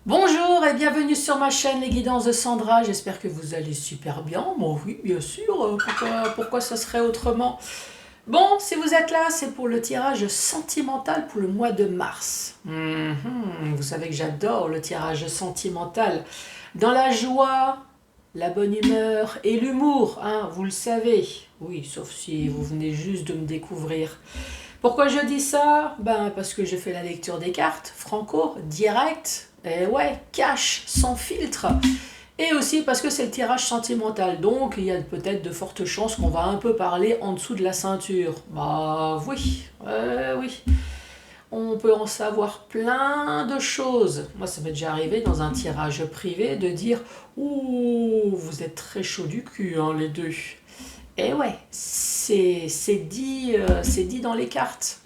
Bonjour et bienvenue sur ma chaîne Les Guidances de Sandra, j'espère que vous allez super bien. Moi oui, bien sûr, pourquoi ça serait autrement? Bon, si vous êtes là, c'est pour le tirage sentimental pour le mois de mars. Vous savez que j'adore le tirage sentimental. Dans la joie, la bonne humeur et l'humour, hein, vous le savez. Oui, sauf si vous venez juste de me découvrir. Pourquoi je dis ça? Ben, parce que j'ai fait la lecture des cartes, franco, direct, et ouais, cash, sans filtre. Et aussi parce que c'est le tirage sentimental, donc il y a peut-être de fortes chances qu'on va un peu parler en dessous de la ceinture. Bah oui, oui. On peut en savoir plein de choses. Moi, ça m'est déjà arrivé dans un tirage privé de dire ouh, vous êtes très chaud du cul, hein, les deux. Et ouais, c'est dit dans les cartes.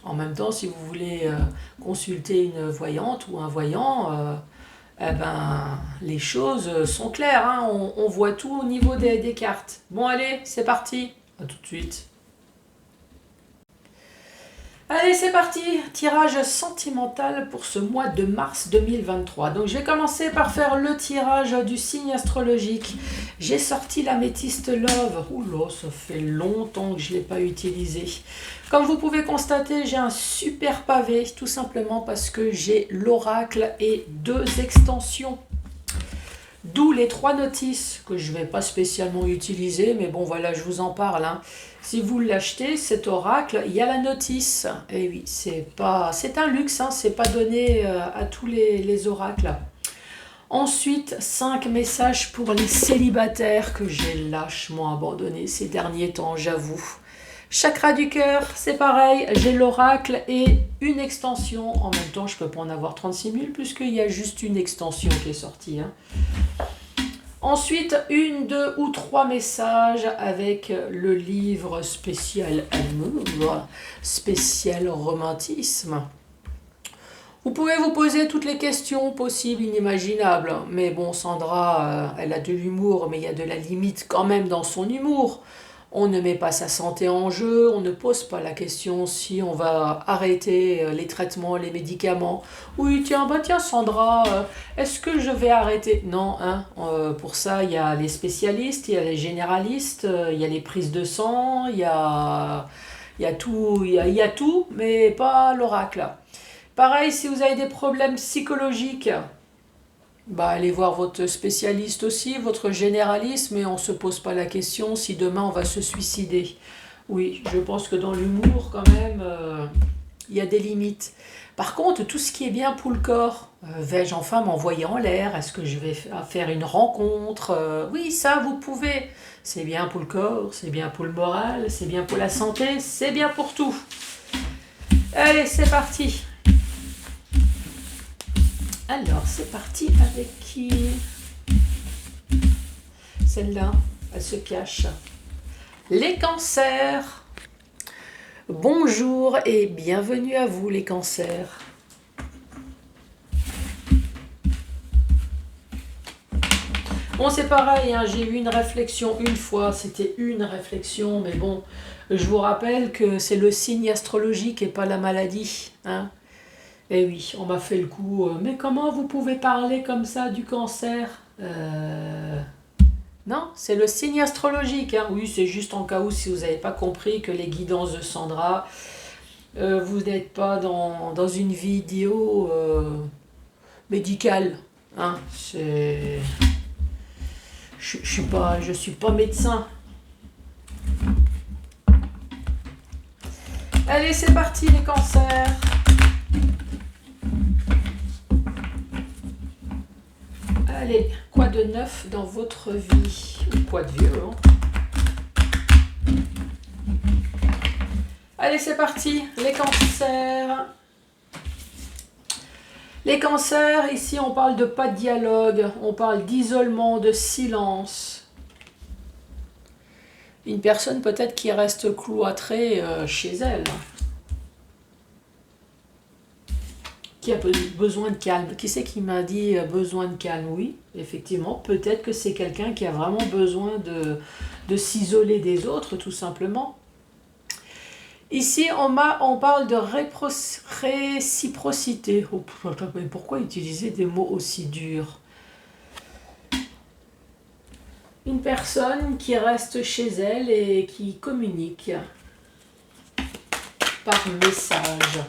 En même temps, si vous voulez consulter une voyante ou un voyant, eh ben, les choses sont claires, hein, on voit tout au niveau des cartes. Bon, allez, c'est parti. À tout de suite. Allez, c'est parti. Tirage sentimental pour ce mois de mars 2023. Donc, je vais commencer par faire le tirage du signe astrologique. J'ai sorti l'améthyste Love. Oula, ça fait longtemps que je ne l'ai pas utilisé. Comme vous pouvez constater, j'ai un super pavé, tout simplement parce que j'ai l'oracle et deux extensions. D'où les trois notices que je ne vais pas spécialement utiliser, mais bon voilà, je vous en parle. Hein. Si vous l'achetez, cet oracle, il y a la notice. Et oui, c'est un luxe, hein, c'est pas donné à tous les oracles. Ensuite, 5 messages pour les célibataires que j'ai lâchement abandonnés ces derniers temps, j'avoue. Chakra du cœur, c'est pareil, j'ai l'oracle et une extension. En même temps, je ne peux pas en avoir 36 000 puisqu'il y a juste une extension qui est sortie. Hein. Ensuite, 1, 2 ou 3 messages avec le livre spécial amour, spécial romantisme. Vous pouvez vous poser toutes les questions possibles, inimaginables. Mais bon, Sandra, elle a de l'humour, mais il y a de la limite quand même dans son humour. On ne met pas sa santé en jeu, on ne pose pas la question si on va arrêter les traitements, les médicaments. Oui, tiens Sandra, est-ce que je vais arrêter? Non, hein, pour ça, il y a les spécialistes, il y a les généralistes, il y a les prises de sang, il y a tout, il y a tout, mais pas l'oracle. Pareil, si vous avez des problèmes psychologiques, bah, allez voir votre spécialiste aussi, votre généraliste, mais on ne se pose pas la question si demain on va se suicider. Oui, je pense que dans l'humour, quand même, il y a des limites. Par contre, tout ce qui est bien pour le corps, vais-je enfin m'envoyer en l'air? Est-ce que je vais faire une rencontre? Oui, ça, vous pouvez. C'est bien pour le corps, c'est bien pour le moral, c'est bien pour la santé, c'est bien pour tout. Allez, c'est parti. Alors, c'est parti avec qui? Celle-là, elle se cache. Les cancers. Bonjour et bienvenue à vous les cancers. Bon, c'est pareil, hein, j'ai eu une réflexion une fois, c'était une réflexion, mais bon, je vous rappelle que c'est le signe astrologique et pas la maladie, hein. Eh oui, on m'a fait le coup. Mais comment vous pouvez parler comme ça du cancer? Non, c'est le signe astrologique. Hein. Oui, c'est juste en cas où si vous n'avez pas compris que les guidances de Sandra, vous n'êtes pas dans une vidéo médicale. Hein. Je suis pas médecin. Allez, c'est parti les cancers. Allez, quoi de neuf dans votre vie? Ou quoi de vieux, hein? Allez, c'est parti, les cancers. Les cancers, ici, on parle de pas de dialogue, on parle d'isolement, de silence. Une personne peut-être qui reste cloîtrée chez elle. Qui a besoin de calme. Qui c'est qui m'a dit besoin de calme? Oui, effectivement, peut-être que c'est quelqu'un qui a vraiment besoin de s'isoler des autres, tout simplement. Ici, on parle de réciprocité. Oh, mais pourquoi utiliser des mots aussi durs? Une personne qui reste chez elle et qui communique par message.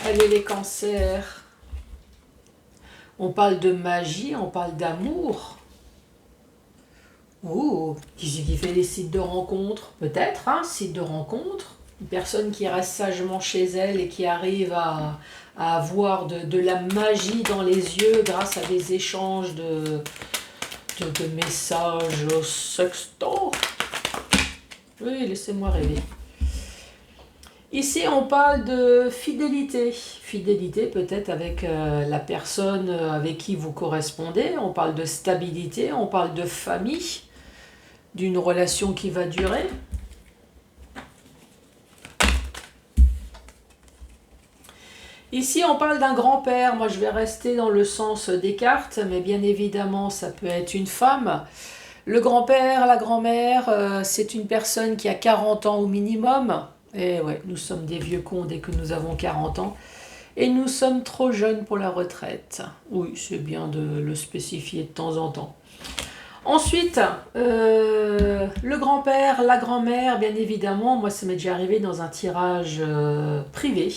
Allez, les cancers. On parle de magie, on parle d'amour. Oh, qui c'est qui fait des sites de rencontres? Peut-être, hein, site de rencontres. Une personne qui reste sagement chez elle et qui arrive à avoir de la magie dans les yeux grâce à des échanges de messages sextants. Oui, laissez-moi rêver. Ici, on parle de fidélité. Fidélité peut-être avec la personne avec qui vous correspondez. On parle de stabilité, on parle de famille, d'une relation qui va durer. Ici, on parle d'un grand-père. Moi, je vais rester dans le sens des cartes, mais bien évidemment, ça peut être une femme. Le grand-père, la grand-mère, c'est une personne qui a 40 ans au minimum. Et ouais, nous sommes des vieux cons dès que nous avons 40 ans. Et nous sommes trop jeunes pour la retraite. Oui, c'est bien de le spécifier de temps en temps. Ensuite, le grand-père, la grand-mère, bien évidemment, moi ça m'est déjà arrivé dans un tirage privé,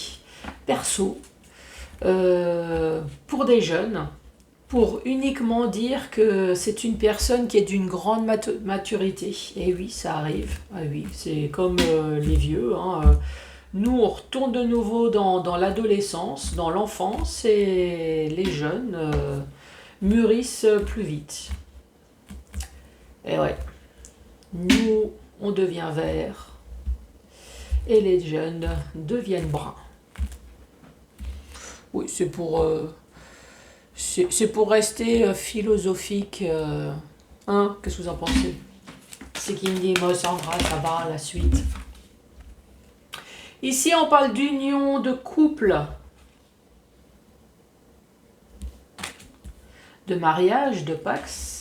perso, pour des jeunes, pour uniquement dire que c'est une personne qui est d'une grande maturité. Et oui, ça arrive. Ah oui, c'est comme les vieux. Hein. Nous, on retourne de nouveau dans l'adolescence, dans l'enfance, et les jeunes mûrissent plus vite. Et ouais, nous, on devient vert, et les jeunes deviennent bruns. Oui, c'est pour rester philosophique. Hein, qu'est-ce que vous en pensez? C'est qui me dit, moi, Sandra, ça va, la suite. Ici, on parle d'union, de couple, de mariage, de pax.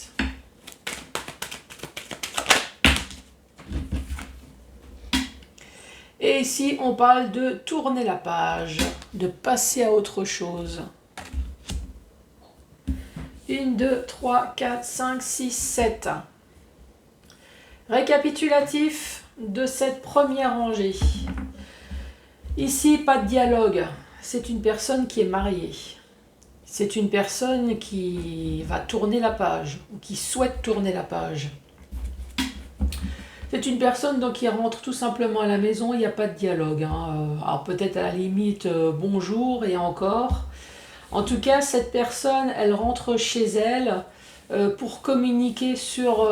Et ici, on parle de tourner la page, de passer à autre chose. 1, 2, 3, 4, 5, 6, 7. Récapitulatif de cette première rangée. Ici, pas de dialogue. C'est une personne qui est mariée. C'est une personne qui va tourner la page, ou qui souhaite tourner la page. C'est une personne donc, qui rentre tout simplement à la maison, il n'y a pas de dialogue. Hein. Alors peut-être à la limite bonjour et encore. En tout cas, cette personne, elle rentre chez elle pour communiquer sur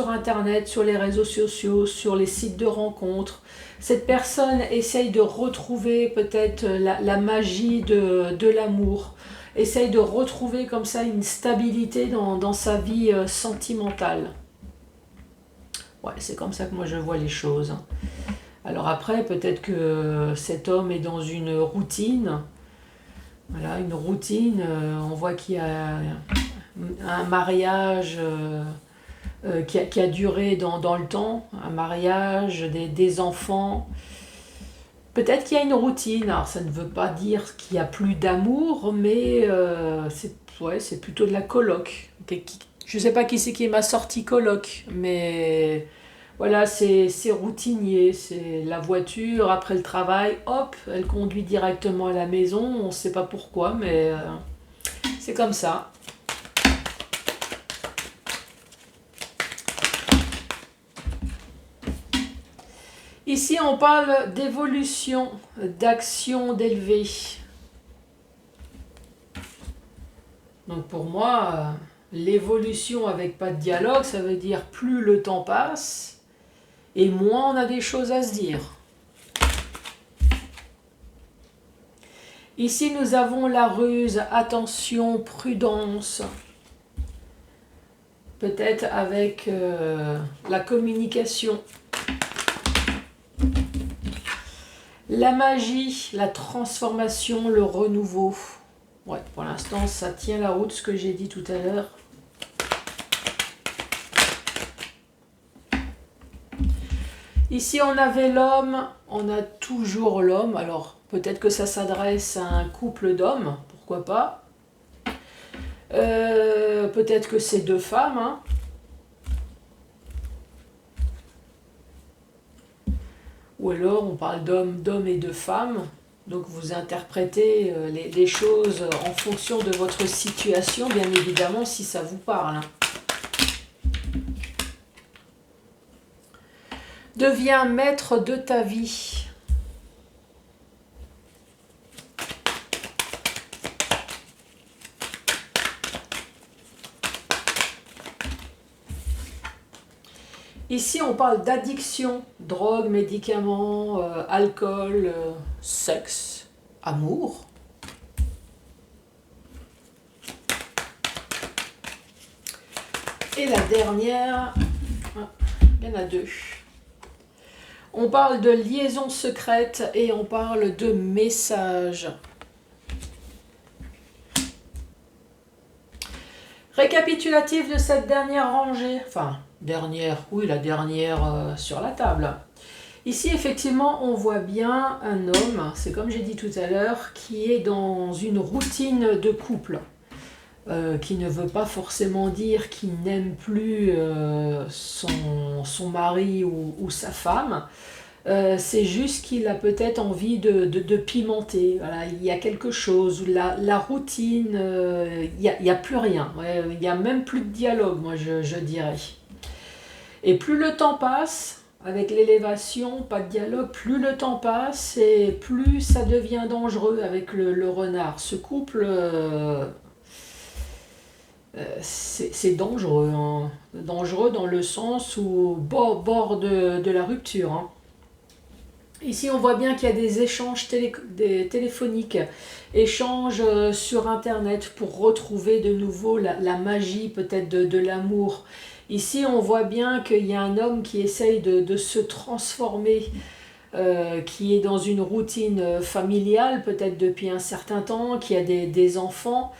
Internet, sur les réseaux sociaux, sur les sites de rencontres. Cette personne essaye de retrouver peut-être la magie de l'amour, essaye de retrouver comme ça une stabilité dans sa vie sentimentale. Ouais, c'est comme ça que moi je vois les choses. Alors après, peut-être que cet homme est dans une routine. Voilà, une routine. On voit qu'il y a un mariage qui a duré dans le temps. Un mariage, des enfants. Peut-être qu'il y a une routine. Alors ça ne veut pas dire qu'il n'y a plus d'amour, mais c'est plutôt de la coloc. Je ne sais pas qui c'est qui m'a sorti coloc, mais voilà, c'est routinier. C'est la voiture, après le travail, hop, elle conduit directement à la maison. On ne sait pas pourquoi, mais c'est comme ça. Ici, on parle d'évolution, d'action, d'élever. Donc pour moi, l'évolution avec pas de dialogue, ça veut dire plus le temps passe et moins on a des choses à se dire. Ici, nous avons la ruse, attention, prudence. Peut-être avec la communication. La magie, la transformation, le renouveau. Ouais, pour l'instant, ça tient la route, ce que j'ai dit tout à l'heure. Ici, on avait l'homme, on a toujours l'homme. Alors, peut-être que ça s'adresse à un couple d'hommes, pourquoi pas. Peut-être que c'est deux femmes, hein. Ou alors, on parle d'hommes et de femmes. Donc, vous interprétez les choses en fonction de votre situation, bien évidemment, si ça vous parle, hein. Deviens maître de ta vie. Ici, on parle d'addiction, drogue, médicaments, alcool, sexe, amour. Et la dernière, il y en a deux. On parle de liaison secrète et on parle de message. Récapitulatif de cette dernière rangée, enfin, la dernière sur la table. Ici, effectivement, on voit bien un homme, c'est comme j'ai dit tout à l'heure, qui est dans une routine de couple. Qui ne veut pas forcément dire qu'il n'aime plus son mari ou sa femme. C'est juste qu'il a peut-être envie de pimenter. Voilà, il y a quelque chose, la routine, il n'y a plus rien. Ouais, il n'y a même plus de dialogue, moi je dirais. Et plus le temps passe, avec l'élévation, pas de dialogue, plus le temps passe et plus ça devient dangereux avec le renard. Ce couple... c'est dangereux, hein. Dangereux dans le sens où bord de la rupture, hein. Ici, on voit bien qu'il y a des échanges téléphoniques, échanges sur Internet pour retrouver de nouveau la magie peut-être de l'amour. Ici, on voit bien qu'il y a un homme qui essaye de se transformer, qui est dans une routine familiale, peut-être depuis un certain temps, qui a des enfants.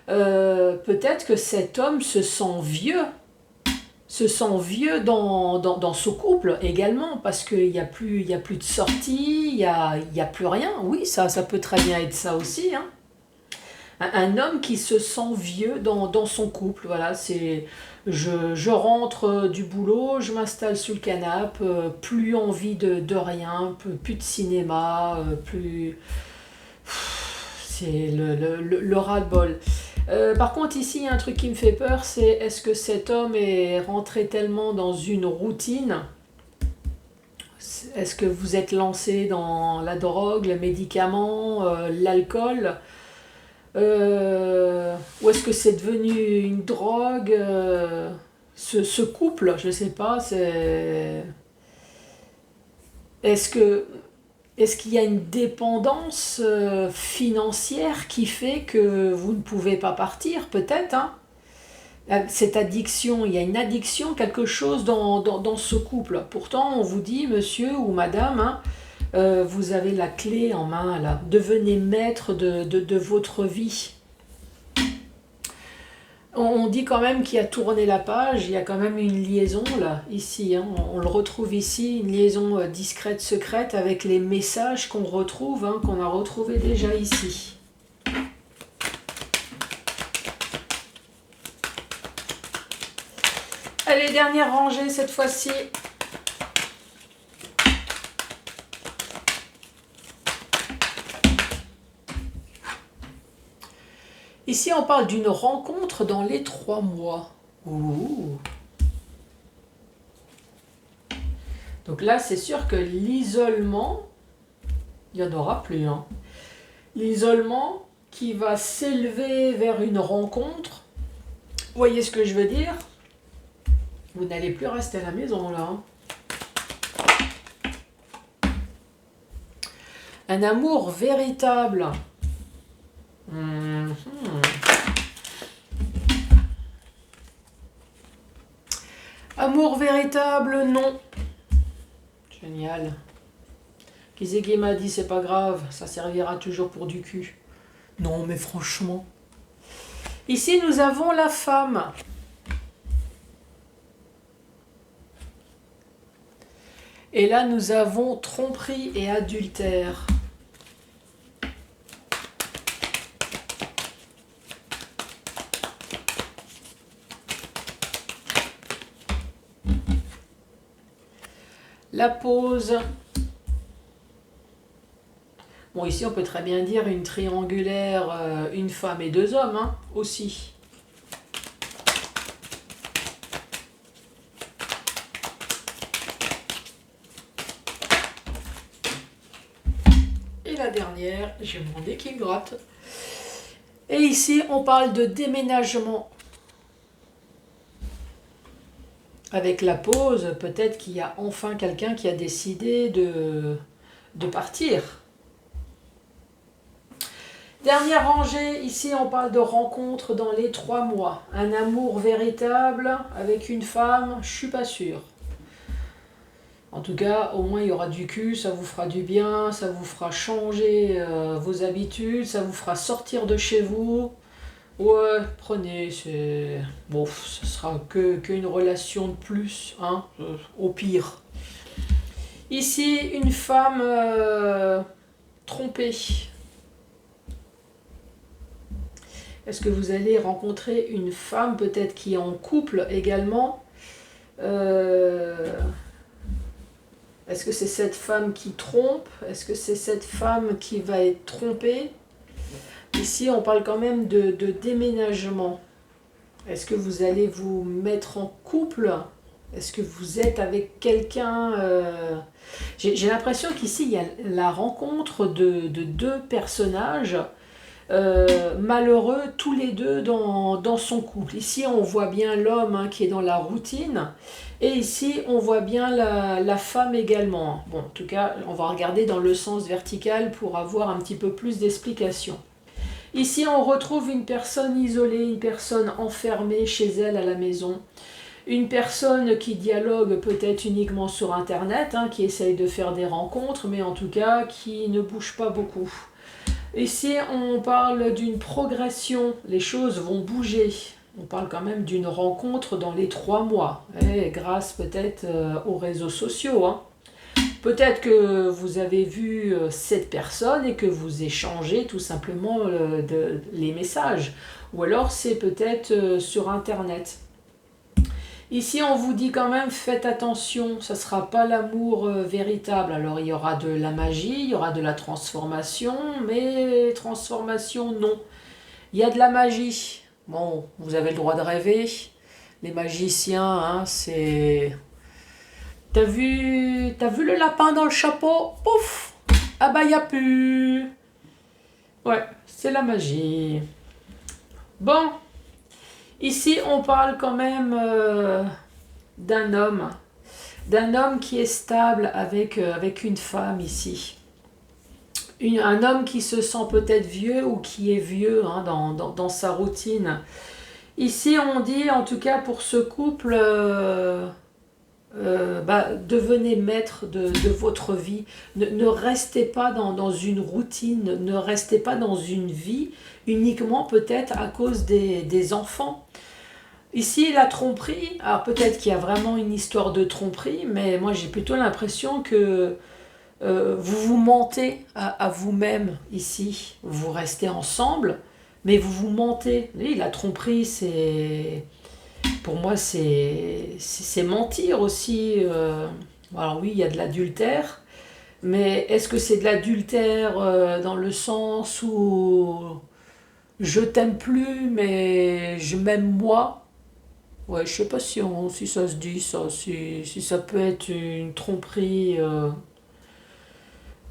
Peut-être que cet homme se sent vieux dans ce couple également, parce qu'il n'y a plus de sortie, il y a plus rien. Oui, ça peut très bien être ça aussi, hein. Un homme qui se sent vieux dans son couple, voilà, c'est je rentre du boulot, je m'installe sur le canapé, plus envie de rien, plus de cinéma, plus... C'est le ras-le-bol. Par contre, ici, il y a un truc qui me fait peur, c'est est-ce que cet homme est rentré tellement dans une routine? Est-ce que vous êtes lancé dans la drogue, le médicament, l'alcool? Ou est-ce que c'est devenu une drogue? Ce couple, je ne sais pas, c'est... Est-ce qu'il y a une dépendance financière qui fait que vous ne pouvez pas partir, peut-être, hein? Cette addiction, il y a une addiction, quelque chose dans ce couple. Pourtant, on vous dit, monsieur ou madame, hein, vous avez la clé en main, là. Devenez maître de votre vie. On dit quand même qu'il a tourné la page, il y a quand même une liaison là, ici, hein, on le retrouve ici, une liaison discrète, secrète, avec les messages qu'on retrouve, hein, qu'on a retrouvé déjà ici. Allez, dernière rangée cette fois-ci. Ici, on parle d'une rencontre dans les 3 mois. Ouh. Donc là, c'est sûr que l'isolement, il n'y en aura plus, hein. L'isolement qui va s'élever vers une rencontre. Vous voyez ce que je veux dire? Vous n'allez plus rester à la maison, là, hein. Un amour véritable. Amour véritable, non. Génial. Qui c'est qui m'a dit c'est pas grave, ça servira toujours pour du cul. Non, mais franchement. Ici, nous avons la femme. Et là, nous avons tromperie et adultère. La pause. Bon, ici, on peut très bien dire une triangulaire, une femme et deux hommes, hein, aussi. Et la dernière, j'ai mon nez qui me gratte. Et ici, on parle de déménagement. Avec la pause, peut-être qu'il y a enfin quelqu'un qui a décidé de partir. Dernière rangée, ici on parle de rencontre dans les 3 mois. Un amour véritable avec une femme, je suis pas sûre. En tout cas, au moins il y aura du cul, ça vous fera du bien, ça vous fera changer vos habitudes, ça vous fera sortir de chez vous. Ouais, prenez, c'est... Bon, ce sera qu'une relation de plus, hein, au pire. Ici, une femme trompée. Est-ce que vous allez rencontrer une femme peut-être qui est en couple également Est-ce que c'est cette femme qui trompe? Est-ce que c'est cette femme qui va être trompée? Ici, on parle quand même de déménagement. Est-ce que vous allez vous mettre en couple? Est-ce que vous êtes avec quelqu'un J'ai l'impression qu'ici, il y a la rencontre de deux personnages malheureux tous les deux dans son couple. Ici, on voit bien l'homme, hein, qui est dans la routine. Et ici, on voit bien la femme également. Bon, en tout cas, on va regarder dans le sens vertical pour avoir un petit peu plus d'explications. Ici, on retrouve une personne isolée, une personne enfermée chez elle à la maison. Une personne qui dialogue peut-être uniquement sur Internet, hein, qui essaye de faire des rencontres, mais en tout cas, qui ne bouge pas beaucoup. Ici, on parle d'une progression, les choses vont bouger. On parle quand même d'une rencontre dans les 3 mois, grâce peut-être aux réseaux sociaux, hein. Peut-être que vous avez vu cette personne et que vous échangez tout simplement les messages. Ou alors c'est peut-être sur Internet. Ici, on vous dit quand même, faites attention, ça ne sera pas l'amour véritable. Alors, il y aura de la magie, il y aura de la transformation, mais transformation, non. Il y a de la magie. Bon, vous avez le droit de rêver. Les magiciens, hein, c'est... T'as vu le lapin dans le chapeau? Pouf! Ah bah, il n'y a plus. Ouais, c'est la magie. Bon. Ici, on parle quand même d'un homme qui est stable avec une femme ici. Un homme qui se sent peut-être vieux ou qui est vieux, hein, dans sa routine. Ici, on dit, en tout cas pour ce couple, devenez maître de votre vie. Ne restez pas dans une routine, ne restez pas dans une vie uniquement peut-être à cause des enfants. Ici, la tromperie, alors peut-être qu'il y a vraiment une histoire de tromperie, mais moi j'ai plutôt l'impression que vous vous mentez à vous-même ici. Vous restez ensemble, mais vous vous mentez. Oui, la tromperie, pour moi, c'est mentir aussi. Alors oui, il y a de l'adultère, mais est-ce que c'est de l'adultère dans le sens où je t'aime plus, mais je m'aime moi? Ouais, je sais pas si ça se dit ça, si ça peut être une tromperie.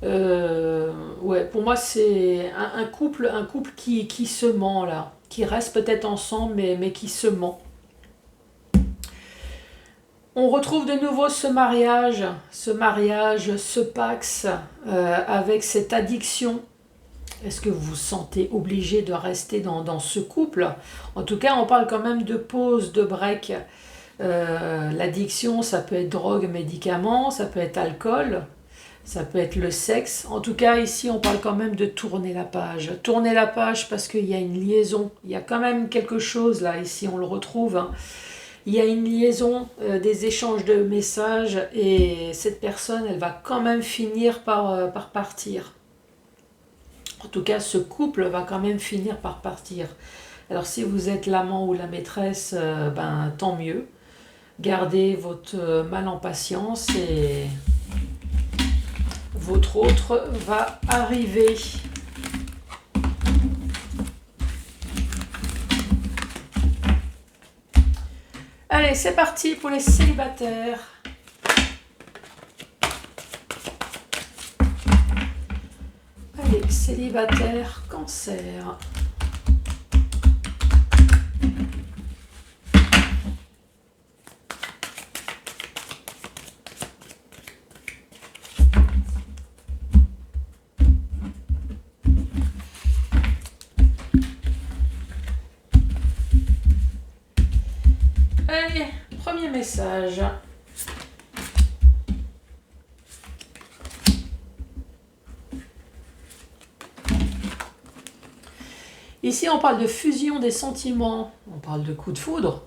Ouais, pour moi c'est un couple qui se ment là, qui reste peut-être ensemble mais qui se ment. On retrouve de nouveau ce mariage, ce pax avec cette addiction. Est-ce que vous vous sentez obligé de rester dans ce couple? En tout cas, on parle quand même de pause, de break. L'addiction, ça peut être drogue, médicaments, ça peut être alcool, ça peut être le sexe. En tout cas, ici, on parle quand même de tourner la page. Tourner la page parce qu'il y a une liaison. Il y a quand même quelque chose là, ici, on le retrouve, hein. il y a une liaison, des échanges de messages et cette personne, elle va quand même finir par partir. En tout cas, ce couple va quand même finir par partir. Alors si vous êtes l'amant ou la maîtresse, ben tant mieux. Gardez votre mal en patience et votre autre va arriver. Allez, c'est parti pour les célibataires. Allez, célibataire, cancer. Allez, premier message. Ici, on parle de fusion des sentiments. On parle de coup de foudre.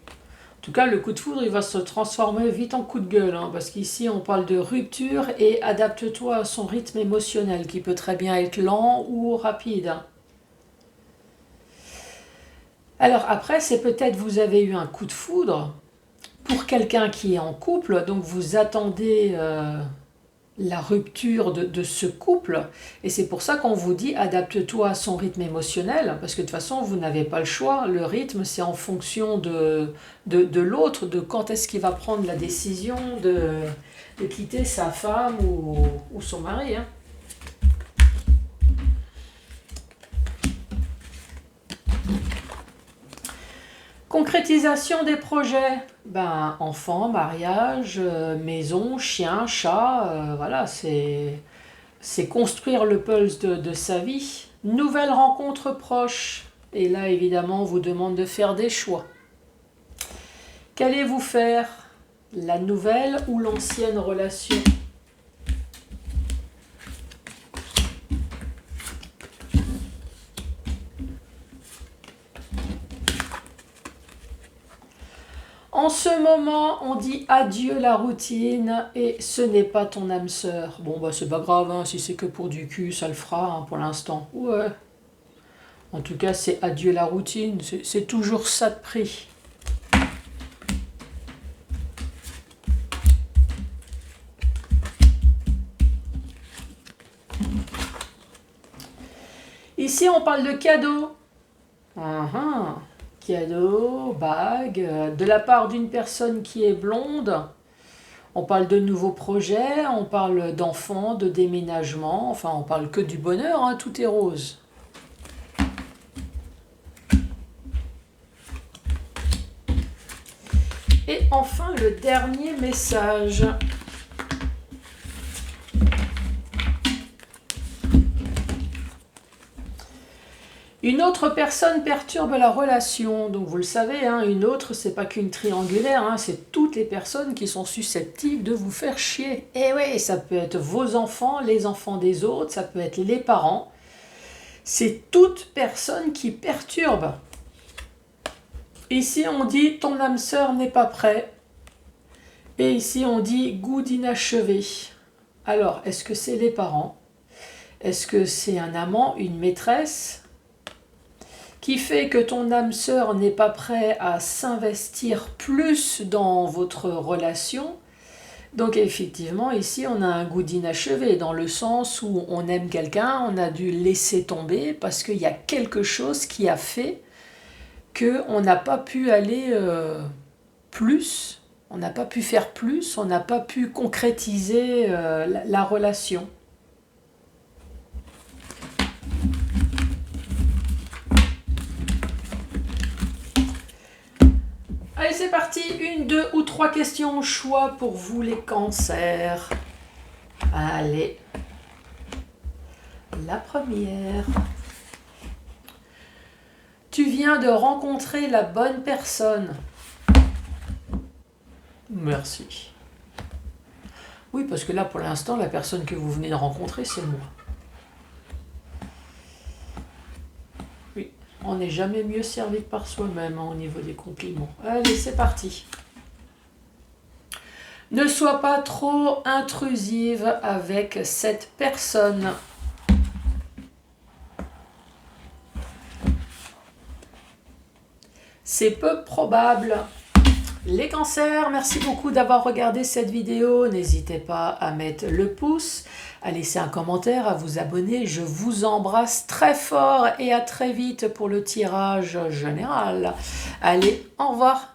En tout cas, le coup de foudre, il va se transformer vite en coup de gueule. Parce qu'ici, on parle de rupture et adapte-toi à son rythme émotionnel, qui peut très bien être lent ou rapide. Alors après, c'est peut-être vous avez eu un coup de foudre pour quelqu'un qui est en couple, donc vous attendez la rupture de ce couple, et c'est pour ça qu'on vous dit adapte-toi à son rythme émotionnel, parce que de toute façon vous n'avez pas le choix, le rythme c'est en fonction de l'autre, de quand est-ce qu'il va prendre la décision de quitter sa femme ou son mari. Concrétisation des projets, ben, enfants, mariage, maison, chien, chat, voilà, c'est construire le pulse de sa vie. Nouvelle rencontre proche, et là évidemment on vous demande de faire des choix. Qu'allez-vous faire? La nouvelle ou l'ancienne relation? En ce moment, on dit adieu la routine et ce n'est pas ton âme sœur. Bon, bah c'est pas grave, si c'est que pour du cul, ça le fera pour l'instant. Ouais. En tout cas, c'est adieu la routine, c'est toujours ça de prix. Ici, on parle de cadeaux. Cadeau, bague, de la part d'une personne qui est blonde. On parle de nouveaux projets, on parle d'enfants, de déménagement, enfin on parle que du bonheur, tout est rose. Et enfin le dernier message. Une autre personne perturbe la relation. Donc vous le savez, une autre, c'est pas qu'une triangulaire, c'est toutes les personnes qui sont susceptibles de vous faire chier. Et oui, ça peut être vos enfants, les enfants des autres, ça peut être les parents. C'est toute personne qui perturbe. Ici, on dit ton âme sœur n'est pas prêt. Et ici, on dit goût d'inachevé. Alors, est-ce que c'est les parents? Est-ce que c'est un amant, une maîtresse qui fait que ton âme sœur n'est pas prêt à s'investir plus dans votre relation? Donc effectivement, ici, on a un goût d'inachevé, dans le sens où on aime quelqu'un, on a dû laisser tomber parce qu'il y a quelque chose qui a fait qu'on n'a pas pu aller plus, on n'a pas pu faire plus, on n'a pas pu concrétiser la relation. Allez, c'est parti, 1, 2 ou 3 questions au choix pour vous les cancers. Allez, la première. Tu viens de rencontrer la bonne personne. Merci. Oui, parce que là, pour l'instant, la personne que vous venez de rencontrer, c'est moi. Oui, On n'est jamais mieux servi que par soi-même au niveau des compliments. Allez, c'est parti. Ne sois pas trop intrusive avec cette personne. C'est peu probable. Les cancers, merci beaucoup d'avoir regardé cette vidéo. N'hésitez pas à mettre le pouce, à laisser un commentaire, à vous abonner. Je vous embrasse très fort et à très vite pour le tirage général. Allez, au revoir.